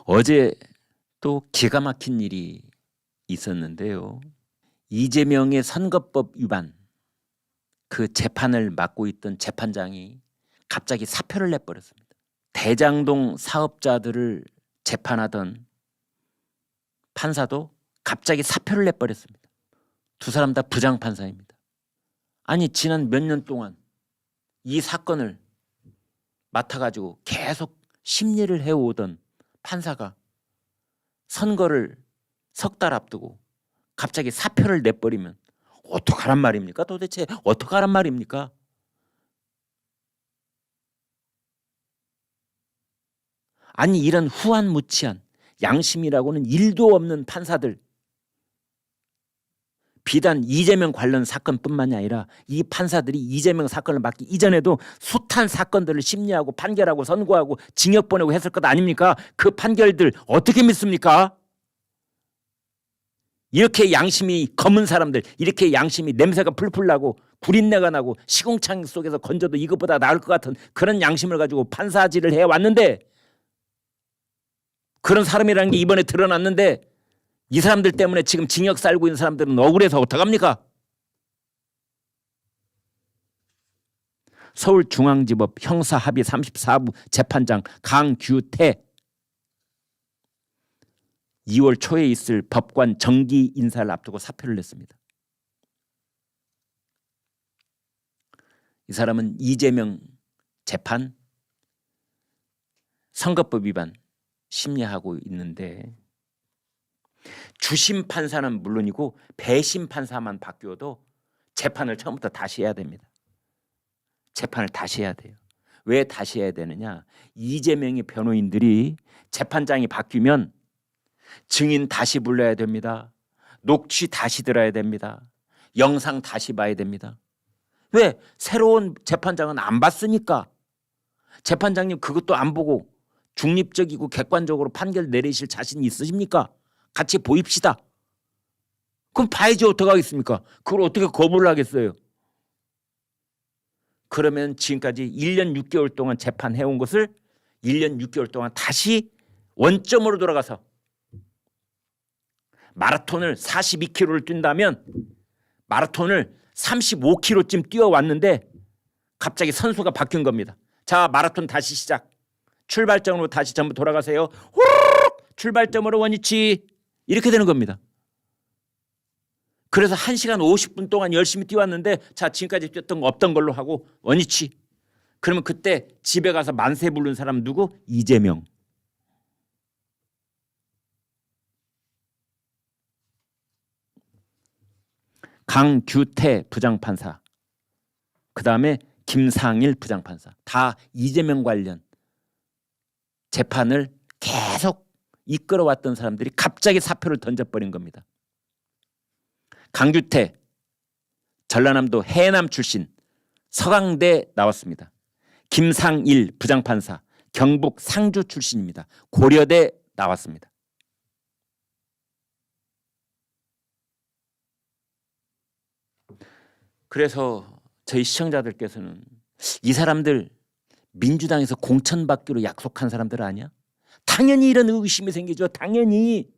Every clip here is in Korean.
어제 또 기가 막힌 일이 있었는데요. 이재명의 선거법 위반 그 재판을 맡고 있던 재판장이 갑자기 사표를 내버렸습니다. 대장동 사업자들을 재판하던 판사도 갑자기 사표를 내버렸습니다. 두 사람 다 부장판사입니다. 아니 지난 몇 년 동안 이 사건을 맡아가지고 계속 심리를 해오던 판사가 선거를 석 달 앞두고 갑자기 사표를 내버리면 어떡하란 말입니까? 도대체 어떡하란 말입니까? 아니 이런 후한무치한 양심이라고는 1도 없는 판사들, 비단 이재명 관련 사건뿐만이 아니라 이 판사들이 이재명 사건을 맡기 이전에도 숱한 사건들을 심리하고 판결하고 선고하고 징역 보내고 했을 것 아닙니까? 그 판결들 어떻게 믿습니까? 이렇게 양심이 검은 사람들, 이렇게 양심이 냄새가 풀풀 나고 구린내가 나고 시궁창 속에서 건져도 이것보다 나을 것 같은 그런 양심을 가지고 판사질을 해왔는데, 그런 사람이라는 게 이번에 드러났는데 이 사람들 때문에 지금 징역 살고 있는 사람들은 억울해서 어떡합니까? 서울중앙지법 형사합의 34부 재판장 강규태 2월 초에 있을 법관 정기 인사를 앞두고 사표를 냈습니다. 이 사람은 이재명 재판 선거법 위반 심리하고 있는데, 주심 판사는 물론이고 배심 판사만 바뀌어도 재판을 처음부터 다시 해야 됩니다. 재판을 다시 해야 돼요. 왜 다시 해야 되느냐? 이재명의 변호인들이 재판장이 바뀌면 증인 다시 불러야 됩니다. 녹취 다시 들어야 됩니다. 영상 다시 봐야 됩니다. 왜? 새로운 재판장은 안 봤으니까. 재판장님 그것도 안 보고 중립적이고 객관적으로 판결 내리실 자신 있으십니까? 같이 보입시다. 그럼 봐야지 어떡하겠습니까? 그걸 어떻게 거부를 하겠어요? 그러면 지금까지 1년 6개월 동안 재판해온 것을 1년 6개월 동안 다시 원점으로 돌아가서 마라톤을 42km를 뛴다면 마라톤을 35km쯤 뛰어왔는데 갑자기 선수가 바뀐 겁니다. 자, 마라톤 다시 시작. 출발점으로 다시 전부 돌아가세요. 후루룩! 출발점으로 원위치. 이렇게 되는 겁니다. 그래서 1시간 50분 동안 열심히 뛰었는데, 자, 지금까지 뛰었던 거 없던 걸로 하고 원위치. 그러면 그때 집에 가서 만세 부른 사람 누구? 이재명. 강규태 부장판사, 그 다음에 김상일 부장판사, 다 이재명 관련 재판을 계속 이끌어왔던 사람들이 갑자기 사표를 던져버린 겁니다. 강규태 전라남도 해남 출신, 서강대 나왔습니다. 김상일 부장판사 경북 상주 출신입니다. 고려대 나왔습니다. 그래서 저희 시청자들께서는 이 사람들 민주당에서 공천받기로 약속한 사람들 아니야? 당연히 이런 의심이 생기죠. 당연히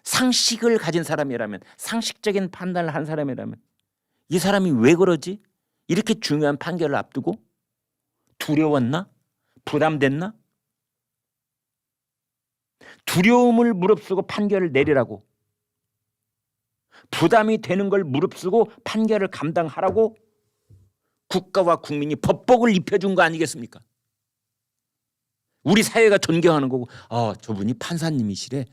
상식을 가진 사람이라면, 상식적인 판단을 한 사람이라면 이 사람이 왜 그러지? 이렇게 중요한 판결을 앞두고 두려웠나? 부담됐나? 두려움을 무릅쓰고 판결을 내리라고, 부담이 되는 걸 무릅쓰고 판결을 감당하라고 국가와 국민이 법복을 입혀준 거 아니겠습니까? 우리 사회가 존경하는 거고, 저분이 판사님이시래.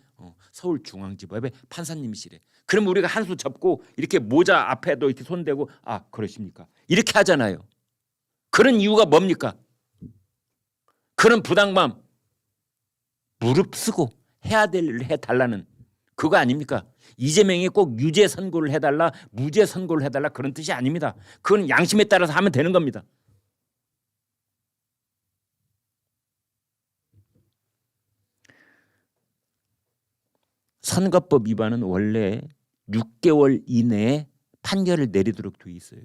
서울중앙지법의 판사님이시래. 그럼 우리가 한 수 접고 이렇게 모자 앞에도 이렇게 손대고, 그러십니까? 이렇게 하잖아요. 그런 이유가 뭡니까? 그런 부당감 무릅쓰고 해야 될 일을 해달라는 그거 아닙니까? 이재명이 꼭 유죄 선고를 해달라, 무죄 선고를 해달라 그런 뜻이 아닙니다. 그건 양심에 따라서 하면 되는 겁니다. 선거법 위반은 원래 6개월 이내에 판결을 내리도록 돼 있어요.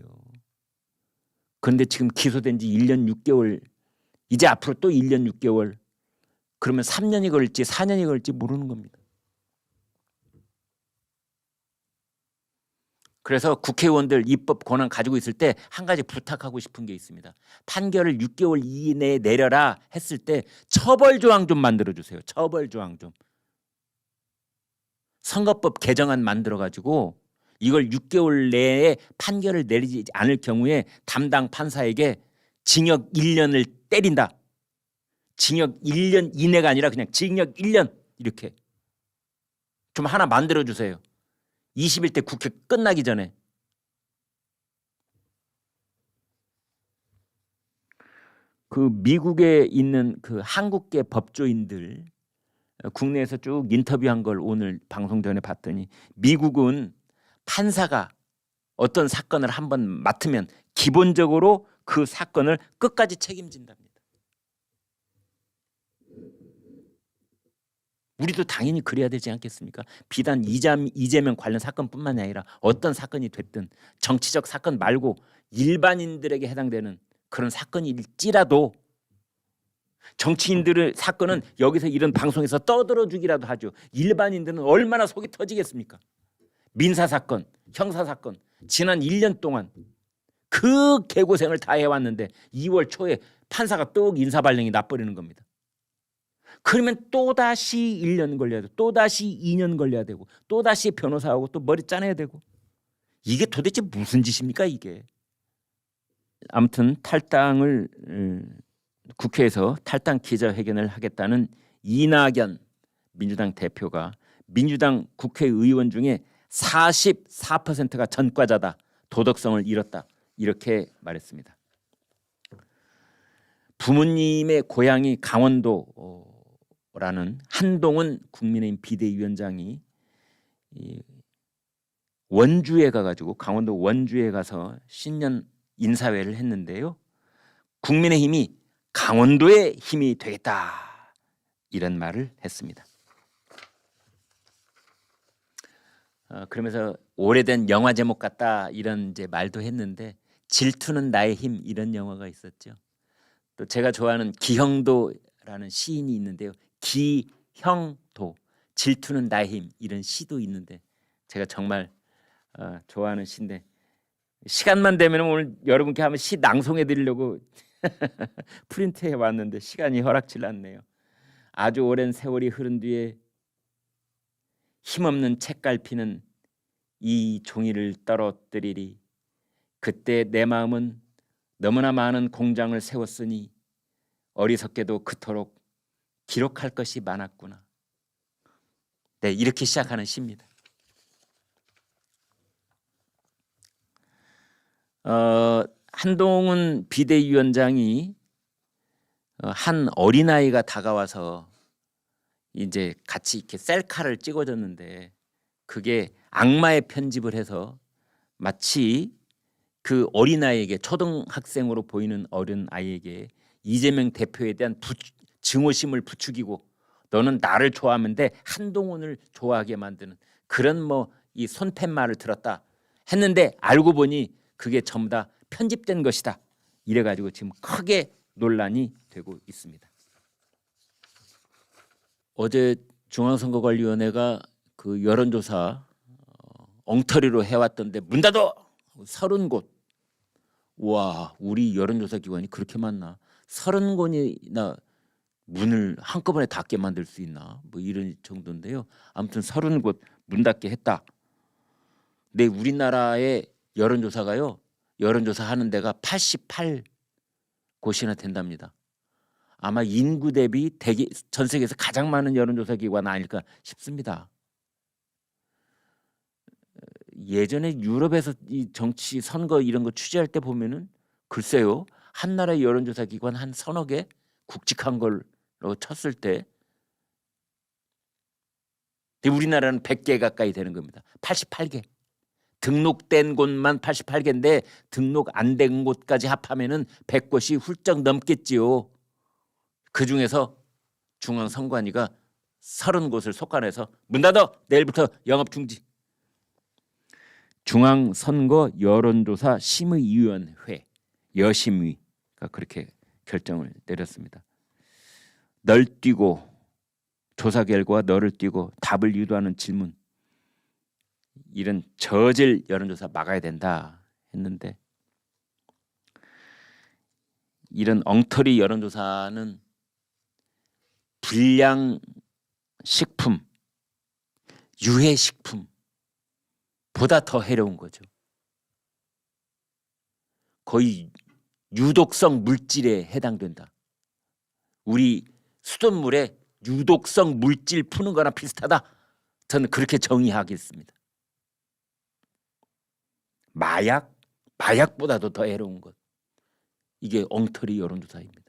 그런데 지금 기소된 지 1년 6개월 이제 앞으로 또 1년 6개월, 그러면 3년이 걸릴지 4년이 걸릴지 모르는 겁니다. 그래서 국회의원들 입법 권한 가지고 있을 때 한 가지 부탁하고 싶은 게 있습니다. 판결을 6개월 이내에 내려라 했을 때 처벌 조항 좀 만들어 주세요. 처벌 조항 좀. 선거법 개정안 만들어 가지고 이걸 6개월 내에 판결을 내리지 않을 경우에 담당 판사에게 징역 1년을 때린다. 징역 1년 이내가 아니라 그냥 징역 1년 이렇게 좀 하나 만들어 주세요. 21대 국회 끝나기 전에. 그 미국에 있는 그 한국계 법조인들 국내에서 쭉 인터뷰한 걸 오늘 방송 전에 봤더니 미국은 판사가 어떤 사건을 한번 맡으면 기본적으로 그 사건을 끝까지 책임진답니다. 우리도 당연히 그래야 되지 않겠습니까? 비단 이재명 관련 사건뿐만이 아니라 어떤 사건이 됐든 정치적 사건 말고 일반인들에게 해당되는 그런 사건일지라도 정치인들의 사건은 여기서 이런 방송에서 떠들어주기라도 하죠. 일반인들은 얼마나 속이 터지겠습니까? 민사사건, 형사사건 지난 1년 동안 그 개고생을 다 해왔는데 2월 초에 판사가 또 인사발령이 나버리는 겁니다. 그러면 또다시 1년 걸려야 되고 또다시 2년 걸려야 되고 또다시 변호사하고 또 머리 짜내야 되고 이게 도대체 무슨 짓입니까 이게. 아무튼 탈당을 국회에서 탈당 기자회견을 하겠다는 이낙연 민주당 대표가 민주당 국회의원 중에 44%가 전과자다. 도덕성을 잃었다. 이렇게 말했습니다. 부모님의 고향이 강원도라는 한동훈 국민의힘 비대위원장이 원주에 가가지고 강원도 원주에 가서 신년 인사회를 했는데요. 국민의힘이 강원도의 힘이 되겠다 이런 말을 했습니다. 그러면서 오래된 영화 제목 같다 이런 이제 말도 했는데 질투는 나의 힘 이런 영화가 있었죠. 또 제가 좋아하는 기형도라는 시인이 있는데요. 기형도 질투는 나의 힘 이런 시도 있는데 제가 정말 좋아하는 시인데 시간만 되면 오늘 여러분께 한번 시 낭송해 드리려고 프린트해 왔는데 시간이 허락질 않네요. 아주 오랜 세월이 흐른 뒤에 힘없는 책갈피는 이 종이를 떨어뜨리리. 그때 내 마음은 너무나 많은 공장을 세웠으니 어리석게도 그토록 기록할 것이 많았구나. 네, 이렇게 시작하는 시입니다. 한동훈 비대위원장이 한 어린아이가 다가와서 이제 같이 이렇게 셀카를 찍어줬는데 그게 악마의 편집을 해서 마치 그 어린아이에게 초등학생으로 보이는 어린아이에게 이재명 대표에 대한 증오심을 부추기고 너는 나를 좋아하면 돼 한동훈을 좋아하게 만드는 그런 뭐 이 손팻말을 들었다 했는데 알고 보니 그게 전부 다 편집된 것이다. 이래가지고 지금 크게 논란이 되고 있습니다. 어제 중앙선거관리위원회가 그 여론조사 엉터리로 해왔던데 문 닫어 30곳. 와, 우리 여론조사 기관이 그렇게 많나? 30곳이나 문을 한꺼번에 닫게 만들 수 있나? 뭐 이런 정도인데요. 아무튼 30곳 문 닫게 했다. 근데 우리나라의 여론조사가요. 여론조사 하는 데가 88곳이나 된답니다. 아마 인구 대비 전 세계에서 가장 많은 여론조사 기관 아닐까 싶습니다. 예전에 유럽에서 이 정치 선거 이런 거 취재할 때 보면은 글쎄요. 한 나라의 여론조사 기관 한 서너 개 굵직한 걸로 쳤을 때 우리나라는 100개 가까이 되는 겁니다. 88개. 등록된 곳만 88개인데 등록 안 된 곳까지 합하면은 100곳이 훌쩍 넘겠지요. 그중에서 중앙선관위가 30곳을 속간해서 문 닫아 내일부터 영업 중지. 중앙선거 여론조사 심의위원회 여심위가 그렇게 결정을 내렸습니다. 널 띄고 조사 결과 너를 띄고 답을 유도하는 질문, 이런 저질 여론조사 막아야 된다 했는데, 이런 엉터리 여론조사는 불량식품, 유해식품보다 더 해로운 거죠. 거의 유독성 물질에 해당된다. 우리 수돗물에 유독성 물질 푸는 거나 비슷하다. 저는 그렇게 정의하겠습니다. 마약보다도 더 해로운 것. 이게 엉터리 여론조사입니다.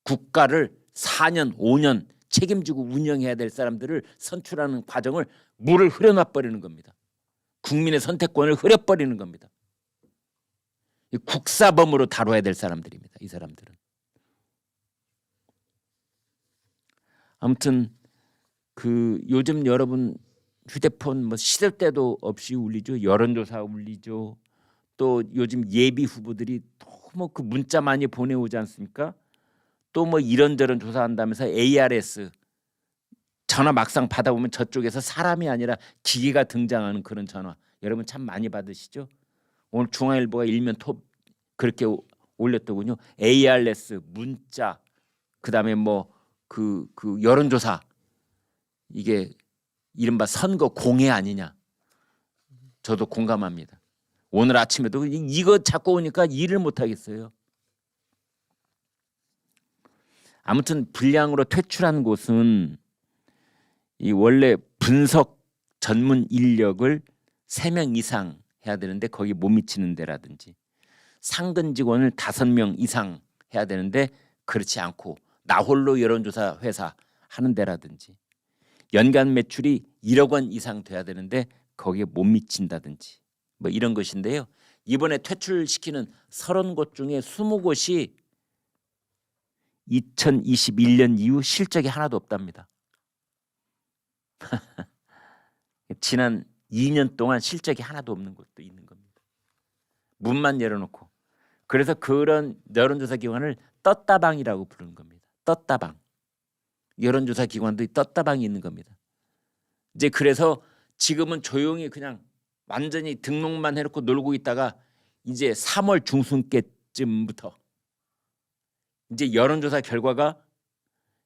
국가를 4년, 5년 책임지고 운영해야 될 사람들을 선출하는 과정을 물을 흐려놔 버리는 겁니다. 국민의 선택권을 흐려버리는 겁니다. 국사범으로 다뤄야 될 사람들입니다. 이 사람들은. 아무튼 요즘 여러분 휴대폰 시도 때도 없이 울리죠. 여론조사 울리죠. 또 요즘 예비 후보들이 너무 문자 많이 보내오지 않습니까? 또 이런저런 조사한다면서 ARS 전화 막상 받아보면 저쪽에서 사람이 아니라 기계가 등장하는 그런 전화, 여러분 참 많이 받으시죠? 오늘 중앙일보가 일면 톱 그렇게 올렸더군요. ARS 문자, 그다음에 그 여론조사, 이게 이른바 선거 공해 아니냐. 저도 공감합니다. 오늘 아침에도 이거 자꾸 오니까 일을 못 하겠어요. 아무튼 불량으로 퇴출한 곳은 이 원래 분석 전문 인력을 3명 이상 해야 되는데 거기 못 미치는 데라든지, 상근 직원을 5명 이상 해야 되는데 그렇지 않고 나 홀로 여론조사 회사 하는 데라든지, 연간 매출이 1억 원 이상 돼야 되는데 거기에 못 미친다든지 이런 것인데요. 이번에 퇴출시키는 30곳 중에 20곳이 2021년 이후 실적이 하나도 없답니다. 지난 2년 동안 실적이 하나도 없는 곳도 있는 겁니다. 문만 열어놓고. 그래서 그런 여론조사 기관을 떴다방이라고 부르는 겁니다. 떴다방. 여론조사 기관도 떴다방이 있는 겁니다. 이제 그래서 지금은 조용히 그냥 완전히 등록만 해놓고 놀고 있다가 이제 3월 중순께쯤부터 이제 여론조사 결과가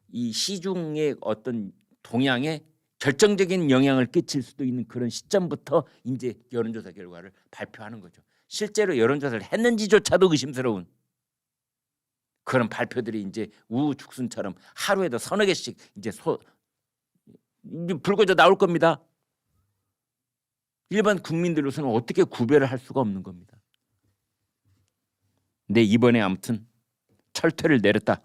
이 시중의 어떤 동향에 결정적인 영향을 끼칠 수도 있는 그런 시점부터 이제 여론조사 결과를 발표하는 거죠. 실제로 여론조사를 했는지조차도 의심스러운 그런 발표들이 이제 우후죽순처럼 하루에도 서너 개씩 이제 불거져 나올 겁니다. 일반 국민들로서는 어떻게 구별을 할 수가 없는 겁니다. 근데 이번에 아무튼 철퇴를 내렸다.